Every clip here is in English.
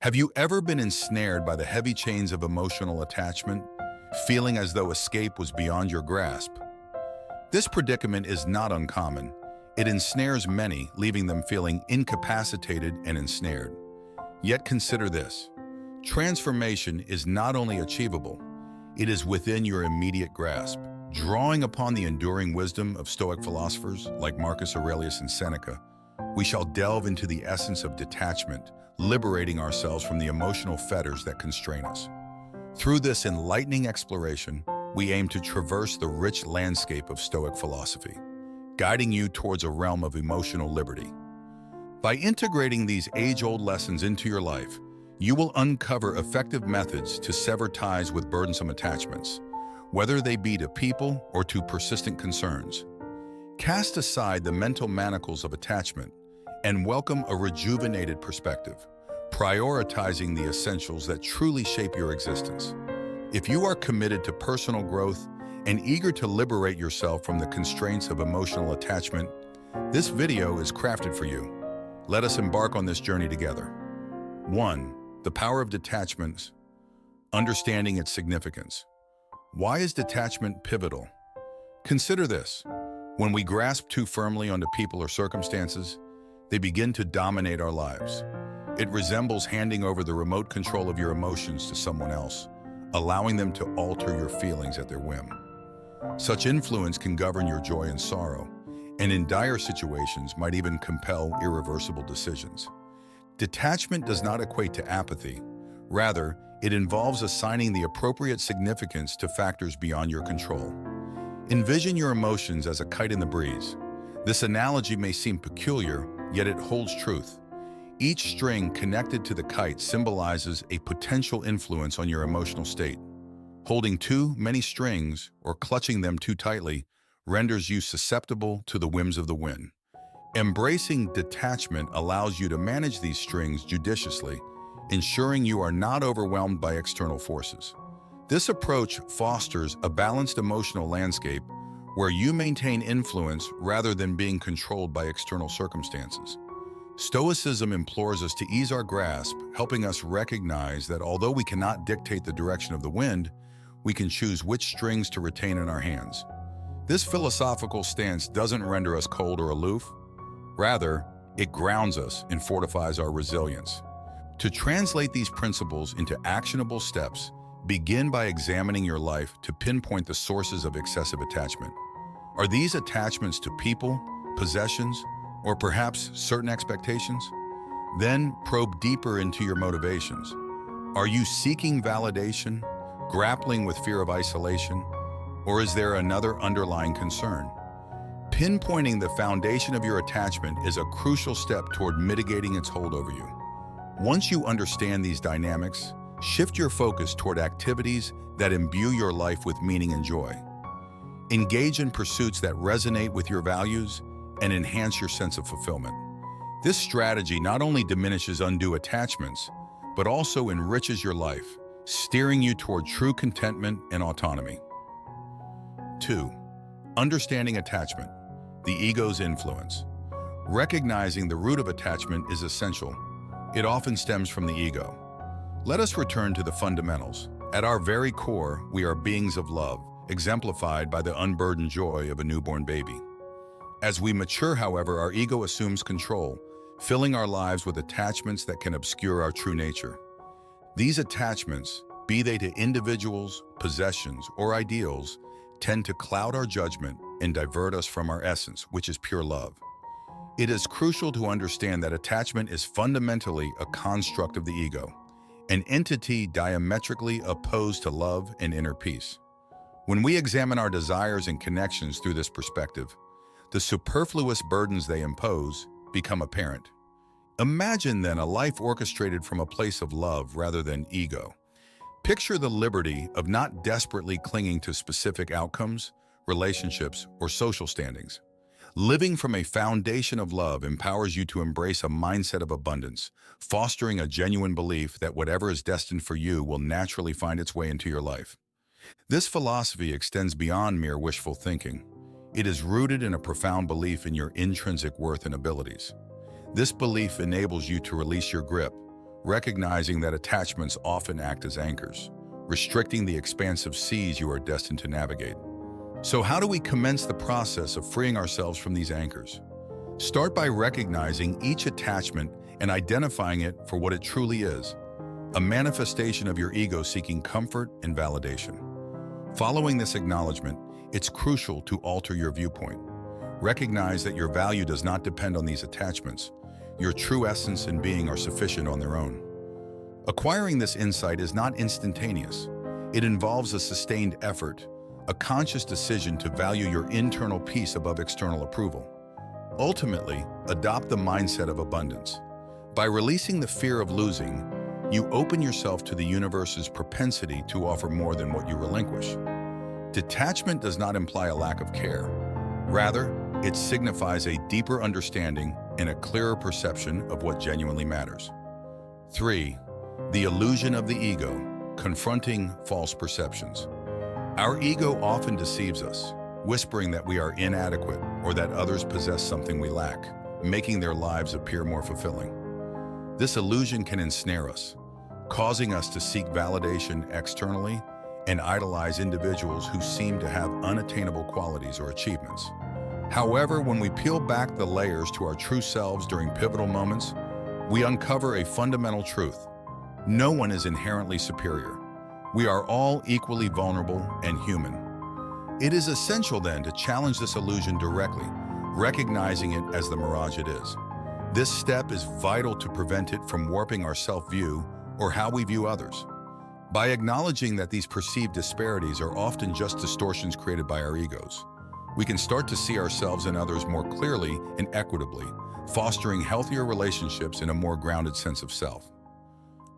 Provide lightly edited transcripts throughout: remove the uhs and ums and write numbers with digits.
Have you ever been ensnared by the heavy chains of emotional attachment, feeling as though escape was beyond your grasp? This predicament is not uncommon. It ensnares many, leaving them feeling incapacitated and ensnared. Yet consider this: transformation is not only achievable, it is within your immediate grasp. Drawing upon the enduring wisdom of Stoic philosophers like Marcus Aurelius and Seneca, we shall delve into the essence of detachment, liberating ourselves from the emotional fetters that constrain us. Through this enlightening exploration, we aim to traverse the rich landscape of Stoic philosophy, guiding you towards a realm of emotional liberty. By integrating these age-old lessons into your life, you will uncover effective methods to sever ties with burdensome attachments, whether they be to people or to persistent concerns. Cast aside the mental manacles of attachment and welcome a rejuvenated perspective, prioritizing the essentials that truly shape your existence. If you are committed to personal growth and eager to liberate yourself from the constraints of emotional attachment, this video is crafted for you. Let us embark on this journey together. 1. The power of detachment, understanding its significance. Why is detachment pivotal? Consider this: when we grasp too firmly onto people or circumstances, they begin to dominate our lives. It resembles handing over the remote control of your emotions to someone else, allowing them to alter your feelings at their whim. Such influence can govern your joy and sorrow, and in dire situations might even compel irreversible decisions. Detachment does not equate to apathy. Rather, it involves assigning the appropriate significance to factors beyond your control. Envision your emotions as a kite in the breeze. This analogy may seem peculiar, yet it holds truth. Each string connected to the kite symbolizes a potential influence on your emotional state. Holding too many strings or clutching them too tightly renders you susceptible to the whims of the wind. Embracing detachment allows you to manage these strings judiciously, ensuring you are not overwhelmed by external forces. This approach fosters a balanced emotional landscape where you maintain influence rather than being controlled by external circumstances. Stoicism implores us to ease our grasp, helping us recognize that although we cannot dictate the direction of the wind, we can choose which strings to retain in our hands. This philosophical stance doesn't render us cold or aloof. Rather, it grounds us and fortifies our resilience. To translate these principles into actionable steps, begin by examining your life to pinpoint the sources of excessive attachment. Are these attachments to people, possessions, or perhaps certain expectations? Then probe deeper into your motivations. Are you seeking validation, grappling with fear of isolation, or is there another underlying concern? Pinpointing the foundation of your attachment is a crucial step toward mitigating its hold over you. Once you understand these dynamics, shift your focus toward activities that imbue your life with meaning and joy. Engage in pursuits that resonate with your values and enhance your sense of fulfillment. This strategy not only diminishes undue attachments, but also enriches your life, steering you toward true contentment and autonomy. 2. Understanding attachment, the ego's influence. Recognizing the root of attachment is essential. It often stems from the ego. Let us return to the fundamentals. At our very core, we are beings of love, exemplified by the unburdened joy of a newborn baby. As we mature, however, our ego assumes control, filling our lives with attachments that can obscure our true nature. These attachments, be they to individuals, possessions, or ideals, tend to cloud our judgment and divert us from our essence, which is pure love. It is crucial to understand that attachment is fundamentally a construct of the ego, an entity diametrically opposed to love and inner peace. When we examine our desires and connections through this perspective, the superfluous burdens they impose become apparent. Imagine then a life orchestrated from a place of love rather than ego. Picture the liberty of not desperately clinging to specific outcomes, relationships, or social standings. Living from a foundation of love empowers you to embrace a mindset of abundance, fostering a genuine belief that whatever is destined for you will naturally find its way into your life. This philosophy extends beyond mere wishful thinking. It is rooted in a profound belief in your intrinsic worth and abilities. This belief enables you to release your grip, recognizing that attachments often act as anchors, restricting the expansive seas you are destined to navigate. So how do we commence the process of freeing ourselves from these anchors? Start by recognizing each attachment and identifying it for what it truly is, a manifestation of your ego seeking comfort and validation. Following this acknowledgement, it's crucial to alter your viewpoint. Recognize that your value does not depend on these attachments. Your true essence and being are sufficient on their own. Acquiring this insight is not instantaneous. It involves a sustained effort, a conscious decision to value your internal peace above external approval. Ultimately, adopt the mindset of abundance. By releasing the fear of losing, you open yourself to the universe's propensity to offer more than what you relinquish. Detachment does not imply a lack of care. Rather, it signifies a deeper understanding and a clearer perception of what genuinely matters. 3. The illusion of the ego, confronting false perceptions. Our ego often deceives us, whispering that we are inadequate or that others possess something we lack, making their lives appear more fulfilling. This illusion can ensnare us, causing us to seek validation externally and idolize individuals who seem to have unattainable qualities or achievements. However, when we peel back the layers to our true selves during pivotal moments, we uncover a fundamental truth. No one is inherently superior. We are all equally vulnerable and human. It is essential then to challenge this illusion directly, recognizing it as the mirage it is. This step is vital to prevent it from warping our self-view or how we view others. By acknowledging that these perceived disparities are often just distortions created by our egos, we can start to see ourselves and others more clearly and equitably, fostering healthier relationships and a more grounded sense of self.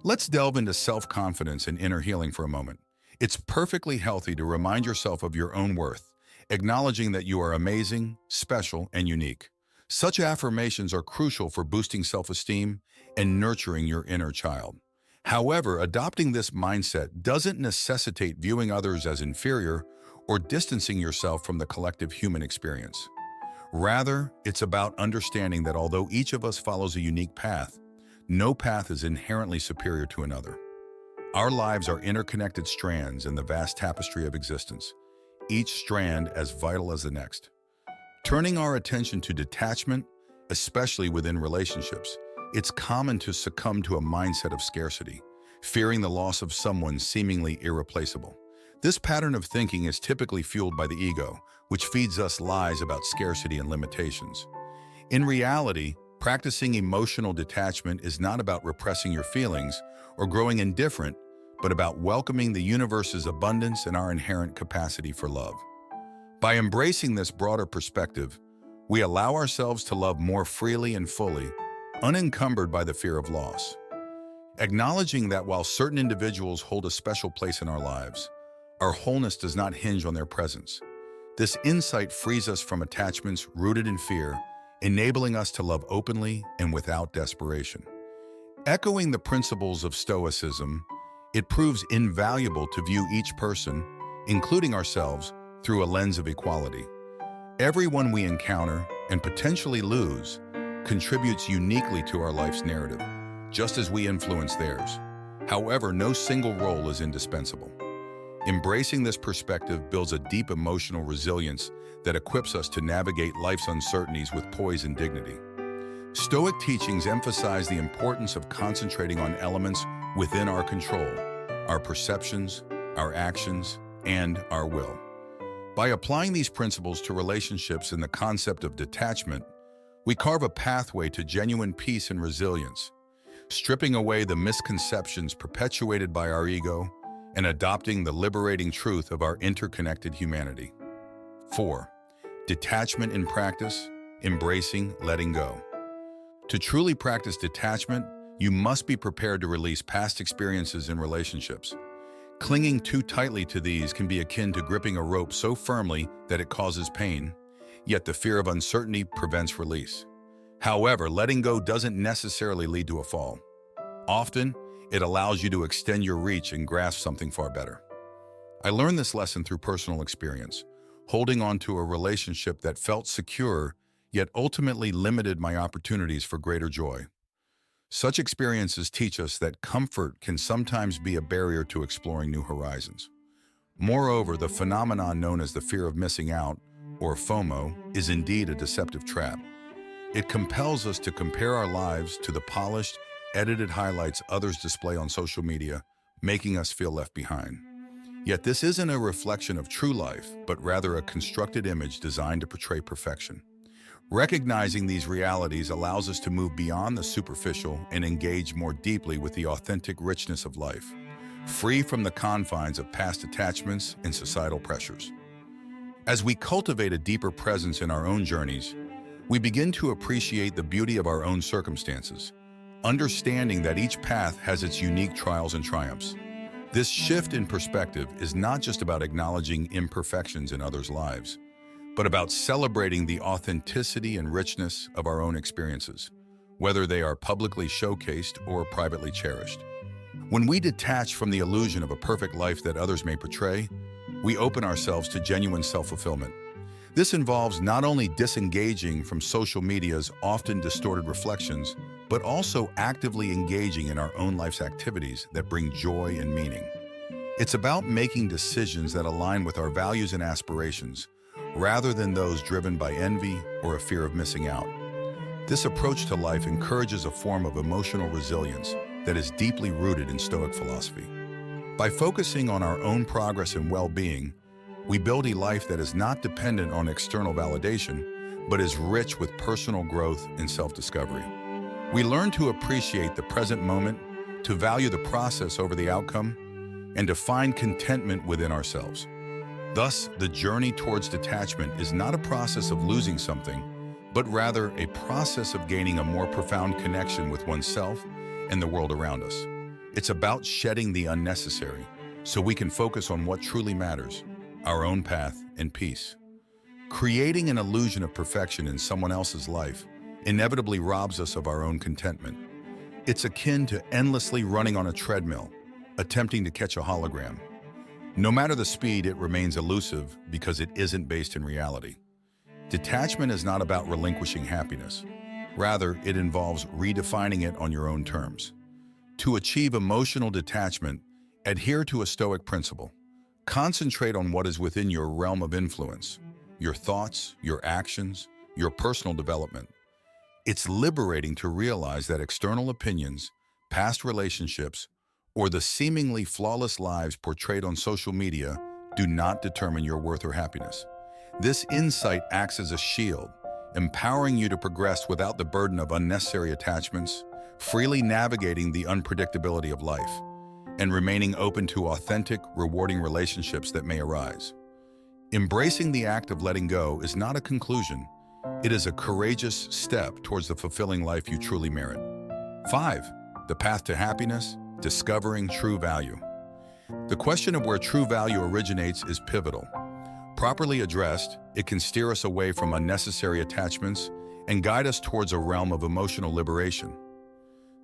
Let's delve into self-confidence and inner healing for a moment. It's perfectly healthy to remind yourself of your own worth, acknowledging that you are amazing, special, and unique. Such affirmations are crucial for boosting self-esteem and nurturing your inner child. However, adopting this mindset doesn't necessitate viewing others as inferior or distancing yourself from the collective human experience. Rather, it's about understanding that although each of us follows a unique path, no path is inherently superior to another. Our lives are interconnected strands in the vast tapestry of existence, each strand as vital as the next. Turning our attention to detachment, especially within relationships, it's common to succumb to a mindset of scarcity, fearing the loss of someone seemingly irreplaceable. This pattern of thinking is typically fueled by the ego, which feeds us lies about scarcity and limitations. In reality, practicing emotional detachment is not about repressing your feelings or growing indifferent, but about welcoming the universe's abundance and our inherent capacity for love. By embracing this broader perspective, we allow ourselves to love more freely and fully, unencumbered by the fear of loss. Acknowledging that while certain individuals hold a special place in our lives, our wholeness does not hinge on their presence. This insight frees us from attachments rooted in fear, enabling us to love openly and without desperation. Echoing the principles of Stoicism, it proves invaluable to view each person, including ourselves, through a lens of equality. Everyone we encounter and potentially lose contributes uniquely to our life's narrative, just as we influence theirs. However, no single role is indispensable. Embracing this perspective builds a deep emotional resilience that equips us to navigate life's uncertainties with poise and dignity. Stoic teachings emphasize the importance of concentrating on elements within our control, our perceptions, our actions, and our will. By applying these principles to relationships and the concept of detachment, we carve a pathway to genuine peace and resilience, stripping away the misconceptions perpetuated by our ego and adopting the liberating truth of our interconnected humanity. 4. Detachment in practice, embracing letting go. To truly practice detachment, you must be prepared to release past experiences in relationships. Clinging too tightly to these can be akin to gripping a rope so firmly that it causes pain, yet the fear of uncertainty prevents release. However, letting go doesn't necessarily lead to a fall. Often, it allows you to extend your reach and grasp something far better. I learned this lesson through personal experience, holding on to a relationship that felt secure, yet ultimately limited my opportunities for greater joy. Such experiences teach us that comfort can sometimes be a barrier to exploring new horizons. Moreover, the phenomenon known as the fear of missing out, or FOMO, is indeed a deceptive trap. It compels us to compare our lives to the polished, edited highlights others display on social media, making us feel left behind. Yet this isn't a reflection of true life, but rather a constructed image designed to portray perfection. Recognizing these realities allows us to move beyond the superficial and engage more deeply with the authentic richness of life, free from the confines of past attachments and societal pressures. As we cultivate a deeper presence in our own journeys, we begin to appreciate the beauty of our own circumstances, understanding that each path has its unique trials and triumphs. This shift in perspective is not just about acknowledging imperfections in others' lives, but about celebrating the authenticity and richness of our own experiences, whether they are publicly showcased or privately cherished. When we detach from the illusion of a perfect life that others may portray, we open ourselves to genuine self-fulfillment. This involves not only disengaging from social media's often distorted reflections, but also actively engaging in our own life's activities that bring joy and meaning. It's about making decisions that align with our values and aspirations, rather than those driven by envy or a fear of missing out. This approach to life encourages a form of emotional resilience that is deeply rooted in Stoic philosophy. By focusing on our own progress and well-being, we build a life that is not dependent on external validation, but is rich with personal growth and self-discovery. We learn to appreciate the present moment, to value the process over the outcome, and to find contentment within ourselves. Thus, the journey towards detachment is not a process of losing something, but rather a process of gaining a more profound connection with oneself and the world around us. It's about shedding the unnecessary so we can focus on what truly matters, our own path and peace. Creating an illusion of perfection in someone else's life inevitably robs us of our own contentment. It's akin to endlessly running on a treadmill, attempting to catch a hologram. No matter the speed, it remains elusive because it isn't based in reality. Detachment is not about relinquishing happiness. Rather, it involves redefining it on your own terms. To achieve emotional detachment, adhere to a Stoic principle. Concentrate on what is within your realm of influence, your thoughts, your actions, your personal development. It's liberating to realize that external opinions, past relationships, or the seemingly flawless lives portrayed on social media do not determine your worth or happiness. This insight acts as a shield, empowering you to progress without the burden of unnecessary attachments, freely navigating the unpredictability of life, and remaining open to authentic, rewarding relationships that may arise. Embracing the act of letting go is not a conclusion. It is a courageous step towards the fulfilling life you truly merit. 5. The path to happiness, discovering true value. The question of where true value originates is pivotal. Properly addressed, it can steer us away from unnecessary attachments and guide us towards a realm of emotional liberation.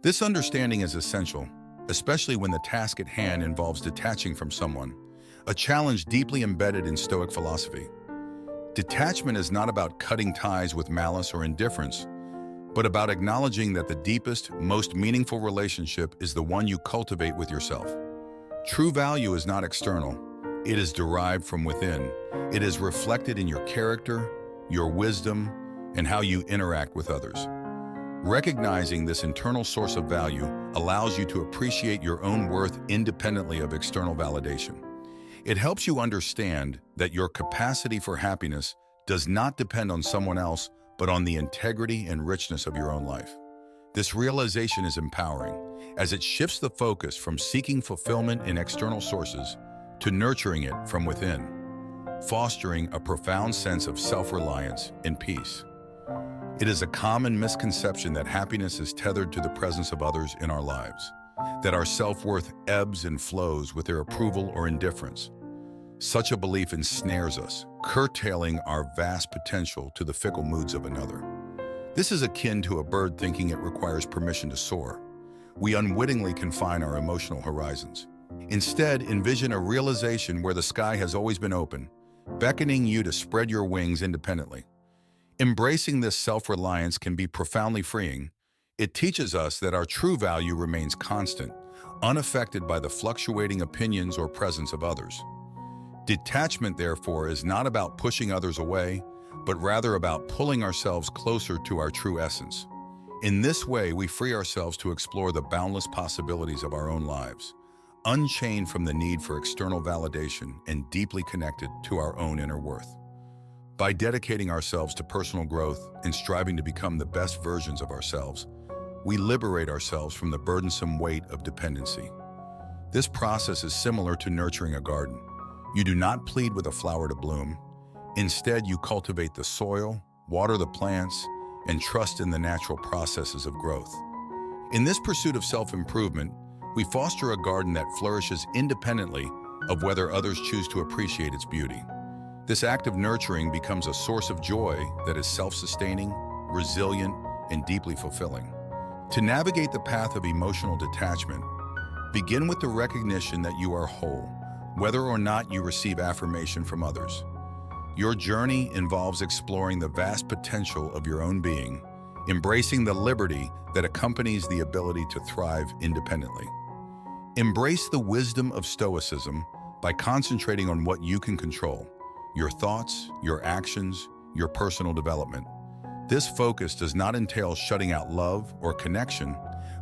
This understanding is essential, especially when the task at hand involves detaching from someone, a challenge deeply embedded in Stoic philosophy. Detachment is not about cutting ties with malice or indifference, but about acknowledging that the deepest, most meaningful relationship is the one you cultivate with yourself. True value is not external. It is derived from within. It is reflected in your character, your wisdom, and how you interact with others. Recognizing this internal source of value allows you to appreciate your own worth independently of external validation. It helps you understand that your capacity for happiness does not depend on someone else, but on the integrity and richness of your own life. This realization is empowering, as it shifts the focus from seeking fulfillment in external sources to nurturing it from within, fostering a profound sense of self-reliance and peace. It is a common misconception that happiness is tethered to the presence of others in our lives, that our self-worth ebbs and flows with their approval or indifference. Such a belief ensnares us, curtailing our vast potential to the fickle moods of another. This is akin to a bird thinking it requires permission to soar. We unwittingly confine our emotional horizons. Instead, envision a realization where the sky has always been open, beckoning you to spread your wings independently. Embracing this self-reliance can be profoundly freeing, It teaches us that our true value remains constant, unaffected by the fluctuating opinions or presence of others. Detachment, therefore, is not about pushing others away, but rather about pulling ourselves closer to our true essence. In this way, we free ourselves to explore the boundless possibilities of our own lives, unchained from the need for external validation and deeply connected to our own inner worth. By dedicating ourselves to personal growth and striving to become the best versions of ourselves, we liberate ourselves from the burdensome weight of dependency. This process is similar to nurturing a garden. You do not plead with a flower to bloom. Instead, you cultivate the soil, water the plants, and trust in the natural processes of growth. In this pursuit of self-improvement, we foster a garden that flourishes independently of whether others choose to appreciate its beauty. This act of nurturing becomes a source of joy that is self-sustaining, resilient, and deeply fulfilling. To navigate the path of emotional detachment, begin with the recognition that you are whole, whether or not you receive affirmation from others. Your journey involves exploring the vast potential of your own being, embracing the liberty that accompanies the ability to thrive independently. Embrace the wisdom of Stoicism by concentrating on what you can control: your thoughts, your actions, your personal development. This focus does not entail shutting out love or connection,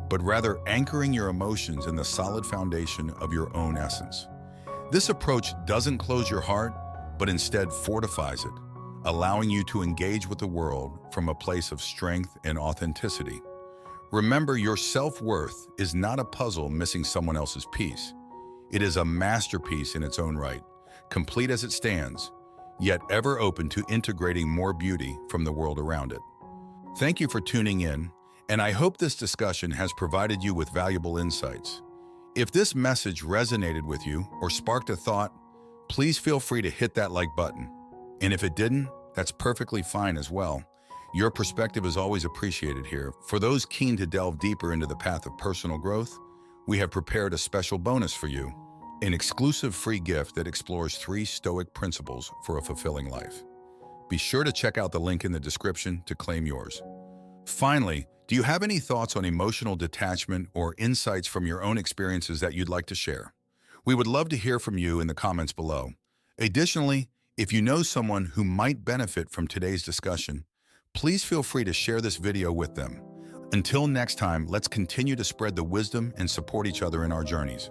but rather anchoring your emotions in the solid foundation of your own essence. This approach doesn't close your heart, but instead fortifies it, allowing you to engage with the world from a place of strength and authenticity. Remember, your self-worth is not a puzzle missing someone else's piece. It is a masterpiece in its own right, complete as it stands, yet ever open to integrating more beauty from the world around it. Thank you for tuning in, and I hope this discussion has provided you with valuable insights. If this message resonated with you or sparked a thought, please feel free to hit that like button. And if it didn't, that's perfectly fine as well. Your perspective is always appreciated here. For those keen to delve deeper into the path of personal growth, we have prepared a special bonus for you, an exclusive free gift that explores 3 Stoic principles for a fulfilling life. Be sure to check out the link in the description to claim yours. Finally, do you have any thoughts on emotional detachment or insights from your own experiences that you'd like to share? We would love to hear from you in the comments below. Additionally, if you know someone who might benefit from today's discussion, please feel free to share this video with them. Until next time, let's continue to spread the wisdom and support each other in our journeys.